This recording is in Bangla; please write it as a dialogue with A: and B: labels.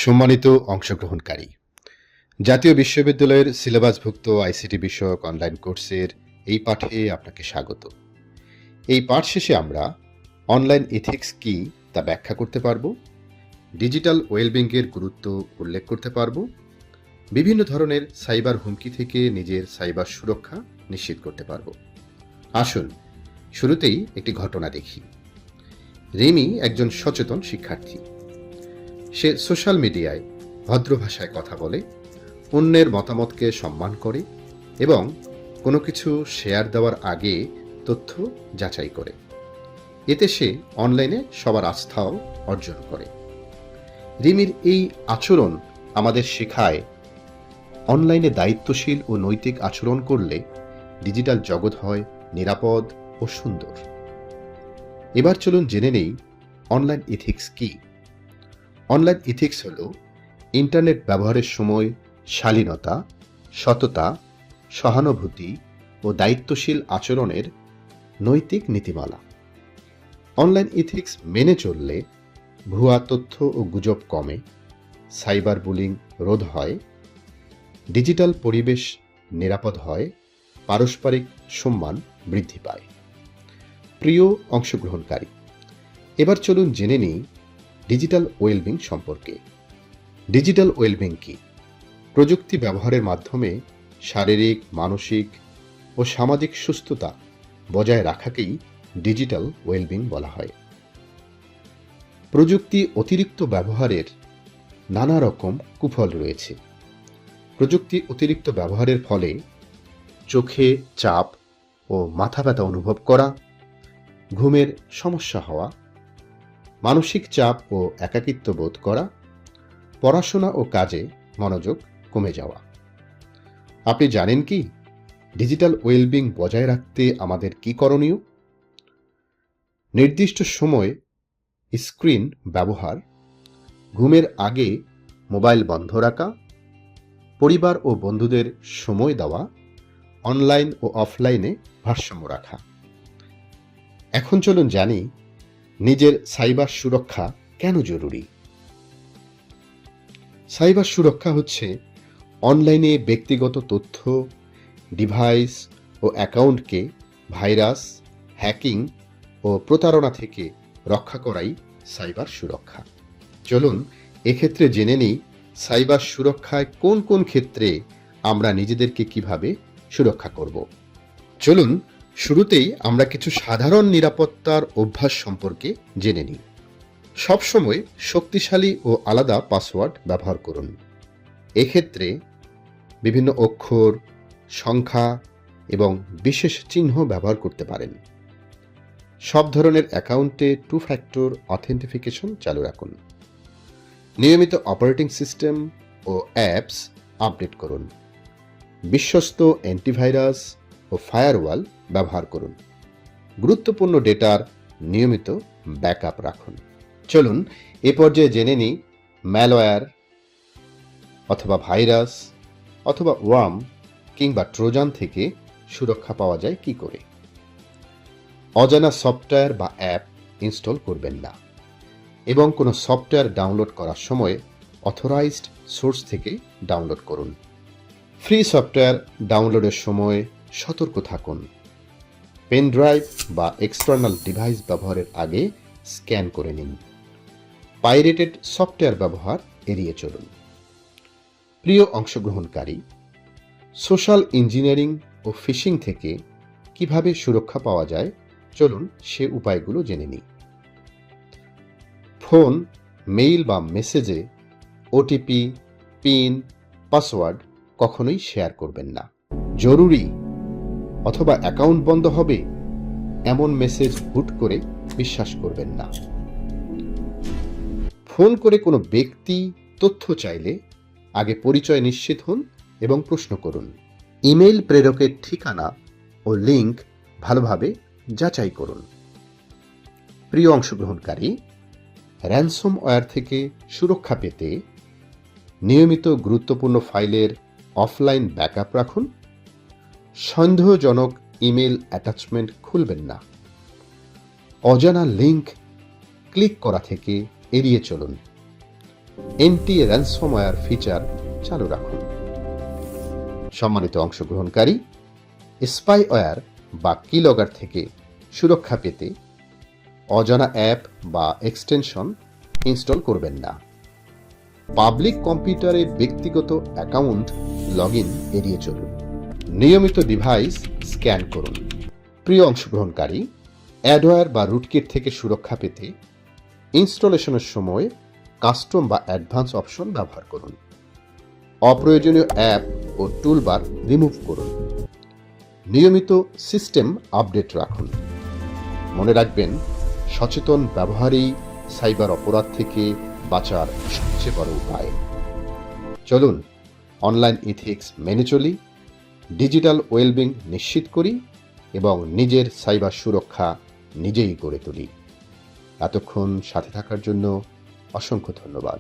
A: সম্মানিত অংশগ্রহণকারী, জাতীয় বিশ্ববিদ্যালয়ের সিলেবাসভুক্ত আইসিটি বিষয়ক অনলাইন কোর্সের এই পাঠে আপনাকে স্বাগত। এই পাঠ শেষে আমরা অনলাইন এথিক্স কী তা ব্যাখ্যা করতে পারব, ডিজিটাল ওয়েলবিংয়ের গুরুত্ব উল্লেখ করতে পারব, বিভিন্ন ধরনের সাইবার হুমকি থেকে নিজের সাইবার সুরক্ষা নিশ্চিত করতে পারব। আসুন শুরুতেই একটি ঘটনা দেখি। রিমি একজন সচেতন শিক্ষার্থী। সে সোশ্যাল মিডিয়ায় ভদ্র ভাষায় কথা বলে, অন্যের মতামতকে সম্মান করে এবং কোনো কিছু শেয়ার দেওয়ার আগে তথ্য যাচাই করে। এতে সে অনলাইনে সবার আস্থাও অর্জন করে। রিমির এই আচরণ আমাদের শেখায় অনলাইনে দায়িত্বশীল ও নৈতিক আচরণ করলে ডিজিটাল জগৎ হয় নিরাপদ ও সুন্দর। এবার চলুন জেনে নেই অনলাইন এথিক্স কী। অনলাইন এথিক্স হল ইন্টারনেট ব্যবহারের সময় শালীনতা, সততা, সহানুভূতি ও দায়িত্বশীল আচরণের নৈতিক নীতিমালা। অনলাইন এথিক্স মেনে চললে ভুয়া তথ্য ও গুজব কমে, সাইবার বুলিং রোধ হয়, ডিজিটাল পরিবেশ নিরাপদ হয়, পারস্পরিক সম্মান বৃদ্ধি পায়। প্রিয় অংশগ্রহণকারী, এবার চলুন জেনে নিই ডিজিটাল ওয়েলবিং সম্পর্কে। ডিজিটাল ওয়েলবিং কি? প্রযুক্তি ব্যবহারের মাধ্যমে শারীরিক, মানসিক ও সামাজিক সুস্থতা বজায় রাখাকেই ডিজিটাল ওয়েলবিং বলা হয়। প্রযুক্তি অতিরিক্ত ব্যবহারের নানা রকম কুফল রয়েছে। প্রযুক্তি অতিরিক্ত ব্যবহারের ফলে চোখে চাপ ও মাথা ব্যথা অনুভব করা, ঘুমের সমস্যা হওয়া, মানসিক চাপ ও একাকিত্ব বোধ করা, পড়াশোনা ও কাজে মনোযোগ কমে যাওয়া। আপনি জানেন কি ডিজিটাল ওয়েলবিং বজায় রাখতে আমাদের কি করণীয়? নির্দিষ্ট সময় স্ক্রিন ব্যবহার, ঘুমের আগে মোবাইল বন্ধ রাখা, পরিবার ও বন্ধুদের সময় দেওয়া, অনলাইন ও অফলাইনে ভারসাম্য রাখা। এখন চলুন জানি নিজের সাইবার সুরক্ষা কেন জরুরি। সাইবার সুরক্ষা হচ্ছে অনলাইনে ব্যক্তিগত তথ্য, ডিভাইস ও অ্যাকাউন্টকে ভাইরাস, হ্যাকিং ও প্রতারণা থেকে রক্ষা করাই সাইবার সুরক্ষা। চলুন এক্ষেত্রে জেনে নিই সাইবার সুরক্ষায় কোন কোন ক্ষেত্রে আমরা নিজেদেরকে কিভাবে সুরক্ষা করব। চলুন শুরুতেই আমরা কিছু সাধারণ নিরাপত্তার অভ্যাস সম্পর্কে জেনে নিই। সবসময় শক্তিশালী ও আলাদা পাসওয়ার্ড ব্যবহার করুন। এক্ষেত্রে বিভিন্ন অক্ষর, সংখ্যা এবং বিশেষ চিহ্ন ব্যবহার করতে পারেন। সব ধরনের অ্যাকাউন্টে 2 ফ্যাক্টর অথেন্টিফিকেশন চালু রাখুন। নিয়মিত অপারেটিং সিস্টেম ও অ্যাপস আপডেট করুন। বিশ্বস্ত অ্যান্টিভাইরাস ও ফায়ারওয়াল ব্যবহার করুন। গুরুত্বপূর্ণ ডেটার নিয়মিত ব্যাকআপ রাখুন। চলুন এ পর্যায়ে জেনে নিই ম্যালওয়্যার অথবা ভাইরাস অথবা ওয়ার্ম কিংবা ট্রোজান থেকে সুরক্ষা পাওয়া যায় কি করে। অজানা সফটওয়্যার বা অ্যাপ ইনস্টল করবেন না এবং কোনো সফটওয়্যার ডাউনলোড করার সময় অথরাইজড সোর্স থেকে ডাউনলোড করুন। ফ্রি সফটওয়্যার ডাউনলোডের সময় সতর্ক থাকুন। পেন ড্রাইভ বা এক্সটার্নাল ডিভাইস ব্যবহারের আগে স্ক্যান করে নিন। পাইরেটেড সফটওয়্যার ব্যবহার এড়িয়ে চলুন। প্রিয় অংশগ্রহণকারী, সোশ্যাল ইঞ্জিনিয়ারিং ও ফিশিং থেকে কিভাবে সুরক্ষা পাওয়া যায় চলুন সে উপায়গুলো জেনে নিই। ফোন, মেইল বা মেসেজে ওটিপি, পিন, পাসওয়ার্ড কখনোই শেয়ার করবেন না। জরুরি অথবা অ্যাকাউন্ট বন্ধ হবে এমন মেসেজ হুট করে বিশ্বাস করবেন না। ফোন করে কোনো ব্যক্তি তথ্য চাইলে আগে পরিচয় নিশ্চিত হন এবং প্রশ্ন করুন। ইমেইল প্রেরকের ঠিকানা ও লিঙ্ক ভালোভাবে যাচাই করুন। প্রিয় অংশগ্রহণকারী, র্যানসমওয়্যার থেকে সুরক্ষা পেতে নিয়মিত গুরুত্বপূর্ণ ফাইলের অফলাইন ব্যাকআপ রাখুন। সন্দেহজনক ইমেল অ্যাটাচমেন্ট খুলবেন না। অজানা লিঙ্ক ক্লিক করা থেকে এড়িয়ে চলুন। এন্টি র্যানসমওয়্যার ফিচার চালু রাখুন। সম্মানিত অংশগ্রহণকারী, স্পাইওয়্যার বা কিলগার থেকে সুরক্ষা পেতে অজানা অ্যাপ বা এক্সটেনশন ইনস্টল করবেন না। পাবলিক কম্পিউটারে ব্যক্তিগত অ্যাকাউন্ট লগইন এড়িয়ে চলুন। নিয়মিত ডিভাইস স্ক্যান করুন। প্রিয় অংশগ্রহণকারী, অ্যাডওয়্যার বা রুটকিট থেকে সুরক্ষা পেতে ইনস্টলেশনের সময় কাস্টম বা অ্যাডভান্স অপশন ব্যবহার করুন। অপ্রয়োজনীয় অ্যাপ ও টুলবার রিমুভ করুন। নিয়মিত সিস্টেম আপডেট রাখুন। মনে রাখবেন, সচেতন ব্যবহারই সাইবার অপরাধ থেকে বাঁচার সবচেয়ে বড় উপায়। চলুন অনলাইন ইথিক্স মেনে চলি, ডিজিটাল ওয়েলবিং নিশ্চিত করি এবং নিজের সাইবার সুরক্ষা নিজেই গড়ে তুলি। এতক্ষণ সাথে থাকার জন্য অসংখ্য ধন্যবাদ।